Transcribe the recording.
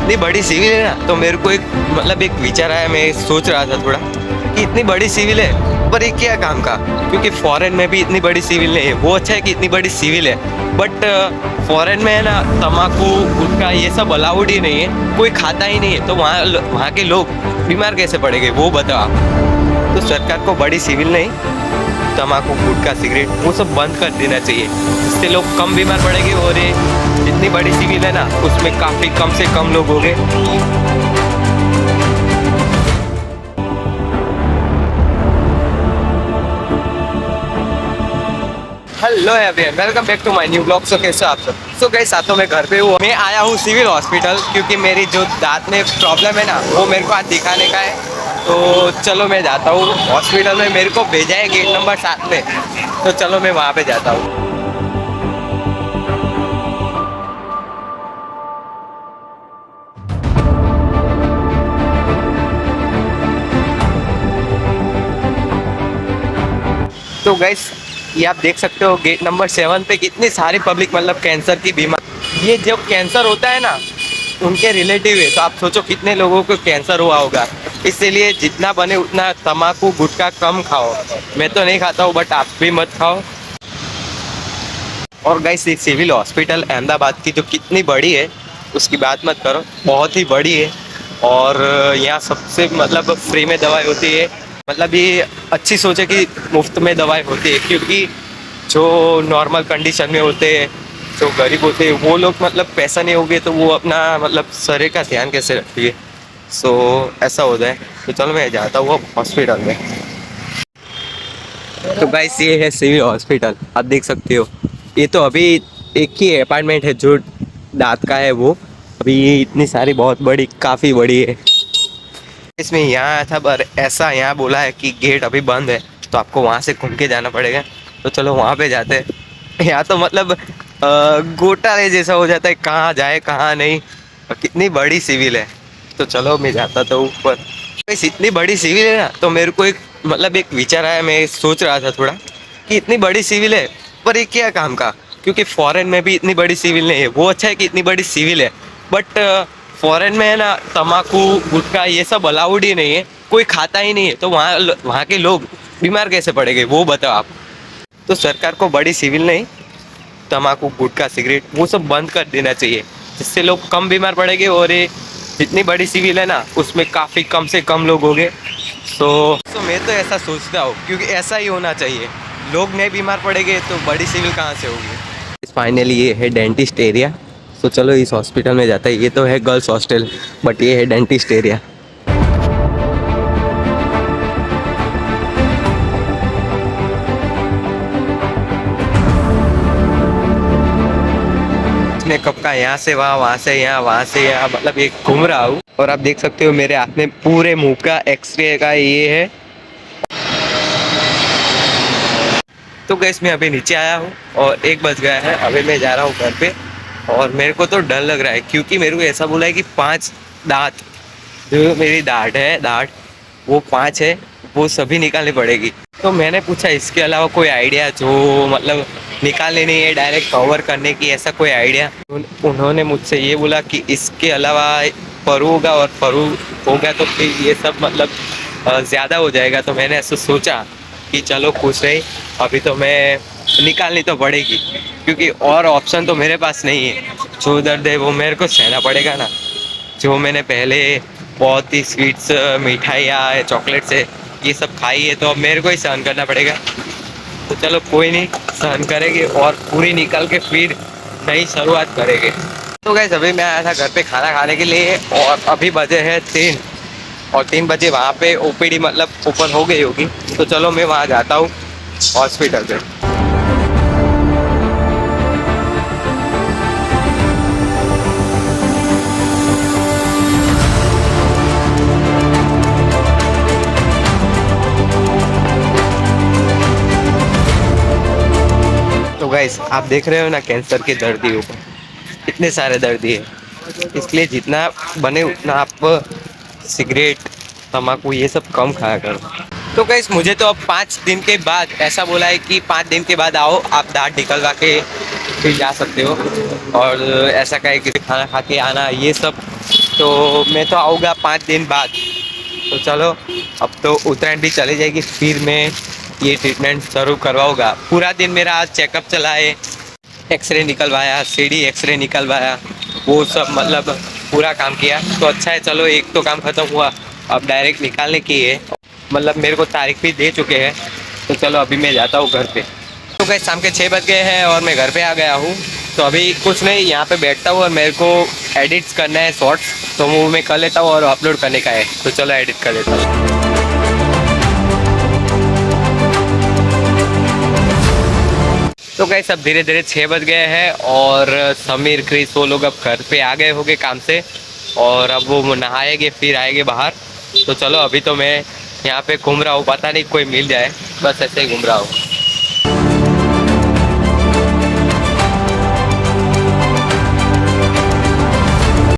इतनी बड़ी सिविल है ना, तो मेरे को एक मतलब एक विचार आया। मैं सोच रहा था थोड़ा कि इतनी बड़ी सिविल है पर ये क्या काम का। क्योंकि फॉरेन में भी इतनी बड़ी सिविल नहीं है। वो अच्छा है कि इतनी बड़ी सिविल है, बट फॉरेन में है ना, तम्बाकू गुटखा ये सब अलाउड ही नहीं है, कोई खाता ही नहीं है। तो वहाँ के लोग बीमार कैसे पड़ेंगे वो बताओ आप। तो सरकार को बड़ी सिविल नहीं, तम्बाकू गुटखा सिगरेट वो सब बंद कर देना चाहिए। इससे लोग कम बीमार पड़ेंगे और ये जितनी बड़ी सिविल है ना, उसमें काफ़ी कम से कम लोग होंगे। Hello everyone, welcome back to my new blog. So कैसे आप सब? सो गाइस, साथों में घर पे हूँ। मैं आया हूँ सिविल हॉस्पिटल, क्योंकि मेरी जो दांत में प्रॉब्लम है ना, वो मेरे को आज दिखाने का है। तो चलो मैं जाता हूँ हॉस्पिटल में। मेरे को भेजा है गेट नंबर 7 में, तो चलो मैं वहाँ पे जाता हूँ। तो गाइस, ये आप देख सकते हो गेट नंबर 7 पे कितनी सारी पब्लिक, मतलब कैंसर की बीमारी। ये जब कैंसर होता है ना, उनके रिलेटिव है, तो आप सोचो कितने लोगों को कैंसर हुआ होगा। इसीलिए जितना बने उतना तम्बाकू गुटखा कम खाओ। मैं तो नहीं खाता हूँ, बट आप भी मत खाओ। और गाइस, ये सिविल हॉस्पिटल अहमदाबाद की जो कितनी बड़ी है उसकी बात मत करो, बहुत ही बड़ी है। और यहाँ सबसे मतलब फ्री में दवाई होती है। मतलब ये अच्छी सोच है कि मुफ्त में दवाई होती है, क्योंकि जो नॉर्मल कंडीशन में होते हैं, जो गरीब होते हैं, वो लोग मतलब पैसा नहीं होगे तो वो अपना मतलब शरीर का ध्यान कैसे रखिए। सो ऐसा होता है। तो चलो मैं जाता हूँ हॉस्पिटल में। तो गाइस, ये है सिविल हॉस्पिटल, आप देख सकते हो। ये तो अभी एक ही अपार्टमेंट है जो दांत का है। वो अभी ये इतनी सारी बहुत बड़ी, काफ़ी बड़ी है। इसमें यहाँ आया था, पर ऐसा यहाँ बोला है कि गेट अभी बंद है, तो आपको वहाँ से घूम के जाना पड़ेगा। तो चलो वहाँ पे जाते हैं। यहाँ तो मतलब घोटाले जैसा हो जाता है, कहाँ जाए कहाँ नहीं। और कितनी बड़ी सिविल है। तो चलो मैं जाता था ऊपर। बस इतनी बड़ी सिविल है ना, तो मेरे को एक मतलब एक विचार आया। मैं सोच रहा था थोड़ा कि इतनी बड़ी सिविल है पर ये क्या काम का। क्योंकि फॉरेन में भी इतनी बड़ी सिविल नहीं है। वो अच्छा है कि इतनी बड़ी सिविल है, बट फॉरेन में है ना, तम्बाकू गुटखा ये सब अलाउड ही नहीं है, कोई खाता ही नहीं है। तो वहाँ के लोग बीमार कैसे पड़ेंगे वो बताओ आप। तो सरकार को बड़ी सिविल नहीं, तम्बाकू गुटखा सिगरेट वो सब बंद कर देना चाहिए। जिससे लोग कम बीमार पड़ेंगे और ये जितनी बड़ी सिविल है ना, उसमें काफ़ी कम से कम लोग होंगे। तो मैं तो ऐसा सोचता हूँ, क्योंकि ऐसा ही होना चाहिए। लोग नहीं बीमार पड़ेंगे तो बड़ी सिविल कहाँ से होगी। फाइनली ये है डेंटिस्ट एरिया। तो चलो इस हॉस्पिटल में जाता है। ये तो है गर्ल्स हॉस्टल, बट ये है डेंटिस्ट एरिया। मेकअप का यहाँ से वहाँ, वहाँ से यहाँ, वहाँ से यहाँ, मतलब ये घूम रहा हूँ। और आप देख सकते हो मेरे हाथ में पूरे मुंह का एक्सरे का ये है। तो गैस, मैं अभी नीचे आया हूँ और 1 बज गया है। अभी मैं जा रहा हूँ घर पे। और मेरे को तो डर लग रहा है, क्योंकि मेरे को ऐसा बोला है कि 5 दांत, जो मेरी दाढ़ वो 5 है, वो सभी निकालनी पड़ेगी। तो मैंने पूछा इसके अलावा कोई आइडिया जो मतलब निकालने नहीं है, डायरेक्ट कवर करने की, ऐसा कोई आइडिया। उन्होंने मुझसे ये बोला कि इसके अलावा फरू होगा, और फरू होगा तो फिर ये सब मतलब ज़्यादा हो जाएगा। तो मैंने ऐसा सोचा कि चलो कुछ नहीं, अभी तो मैं निकालनी तो पड़ेगी, क्योंकि और ऑप्शन तो मेरे पास नहीं है। जो दर्द है वो मेरे को सहना पड़ेगा ना। जो मैंने पहले बहुत ही स्वीट्स, मिठाइयाँ, चॉकलेट्स है, ये सब खाई है, तो अब मेरे को ही सहन करना पड़ेगा। तो चलो कोई नहीं, सहन करेंगे और पूरी निकल के फिर नई शुरुआत करेंगे। तो गैस, अभी मैं आया था घर पे खाना खाने के लिए, और अभी बजे हैं 3। और 3 बजे वहाँ पे ओपीडी मतलब ओपन हो गई होगी। तो चलो मैं वहाँ जाता हूँ हॉस्पिटल पे। तो गाइस, आप देख रहे हो ना, कैंसर के दर्दियों को इतने सारे दर्दी है। इसलिए जितना बने उतना आप सिगरेट, तम्बाकू ये सब कम खाया करो। तो गाइस, मुझे तो अब 5 दिन के बाद ऐसा बोला है कि 5 दिन के बाद आओ, आप दांत निकलवा के फिर जा सकते हो। और ऐसा कहे कि खाना खा के आना, ये सब तो मैं तो आऊँगा 5 दिन बाद। तो चलो, अब तो उत्तरायण भी चली जाएगी, फिर मैं ये ट्रीटमेंट जरूर करवाऊँगा। पूरा दिन मेरा आज चेकअप चला है, एक्सरे निकलवाया, सीडी एक्सरे निकलवाया, वो सब मतलब पूरा काम किया। तो अच्छा है, चलो एक तो काम खत्म हुआ। अब डायरेक्ट निकालने की है, मतलब मेरे को तारीख भी दे चुके हैं। तो चलो अभी मैं जाता हूँ घर पे। तो गाइस शाम के 6 बज गए हैं और मैं घर पे आ गया हूँ। तो अभी कुछ नहीं, यहाँ पे बैठता हूँ और मेरे को एडिट्स करना है शॉर्ट्स, तो वो मैं कर लेता हूँ और अपलोड करने का है। तो चलो एडिट कर लेता हूँ। तो गाइस अब धीरे धीरे 6 बज गए हैं और समीर क्रिस वो लोग अब घर पे आ गए होंगे काम से, और अब वो नहाएंगे फिर आएंगे बाहर। तो चलो अभी तो मैं यहाँ पे घूम रहा हूँ, पता नहीं कोई मिल जाए, बस ऐसे ही घूम रहा हूँ।